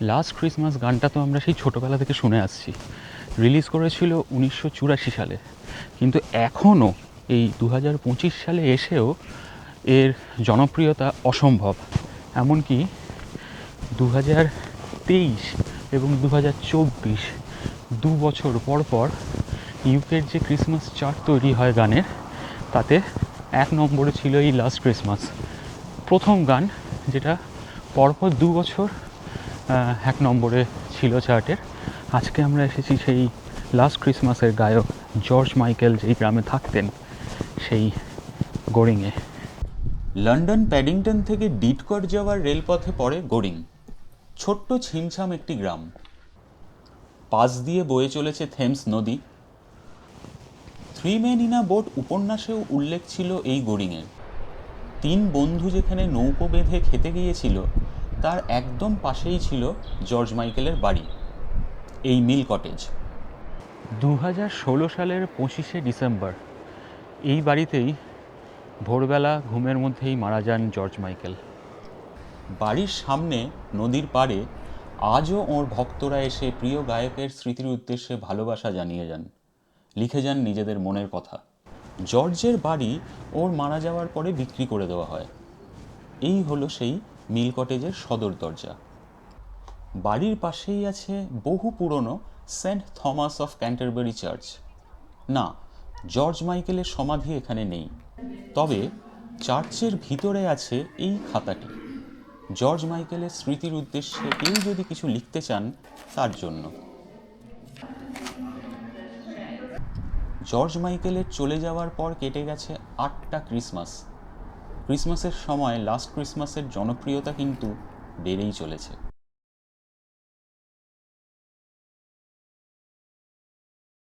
Last Christmas গানটা তো আমরা সেই ছোটোবেলা থেকে শুনে আসছি। রিলিজ করেছিল 1984 সালে, কিন্তু এখনও এই 2025 সালে এসেও এর জনপ্রিয়তা অসম্ভব। এমনকি 2023 এবং 2024 দু বছর পর পর ইউকের যে ক্রিসমাস চার্ট তৈরি হয় গানের, তাতে 1 নম্বরে ছিল এই লাস্ট ক্রিসমাস, প্রথম গান যেটা পরপর 2 বছর 1 নম্বরে ছিল চার্টের। আজকে আমরা এসেছি সেই লাস্ট ক্রিসমাসের গায়ক জর্জ মাইকেল যেই গ্রামে থাকতেন, সেই গোরিংয়ে। লন্ডন প্যাডিংটন থেকে ডিটকট যাওয়ার রেলপথে পড়ে গোরিং। ছোট্ট ছিমছাম একটি গ্রাম, পাশ দিয়ে বয়ে চলেছে থেমস নদী। 3 Men in a Boat উপন্যাসেও উল্লেখ ছিল এই গোরিংয়ের। 3 বন্ধু যেখানে নৌকো বেঁধে খেতে গিয়েছিল, তার একদম পাশেই ছিল জর্জ মাইকেলের বাড়ি, এই মিল কটেজ। 2016 সালের 25শে ডিসেম্বর এই বাড়িতেই ভোরবেলা ঘুমের মধ্যেই মারা যান জর্জ মাইকেল। বাড়ির সামনে নদীর পাড়ে আজও ওর ভক্তরা এসে প্রিয় গায়কের স্মৃতির উদ্দেশ্যে ভালোবাসা জানিয়ে যান, লিখে যান নিজেদের মনের কথা। জর্জের বাড়ি ওর মারা যাওয়ার পরে বিক্রি করে দেওয়া হয়। এই হলো সেই মিল কটেজের সদর দরজা। বাড়ির পাশেই আছে বহু পুরনো Saint Thomas of Canterbury church. না, জর্জ মাইকেলের সমাধি এখানে নেই, তবে চার্চের ভিতরে আছে এই খাতাটি, জর্জ মাইকেলের স্মৃতির উদ্দেশ্যে কেউ যদি কিছু লিখতে চান তার জন্য। জর্জ মাইকেলের চলে যাওয়ার পর কেটে গেছে 8টা ক্রিসমাস। ক্রিসমাসের সময় লাস্ট ক্রিসমাসের জনপ্রিয়তা কিন্তু বেড়েই চলেছে।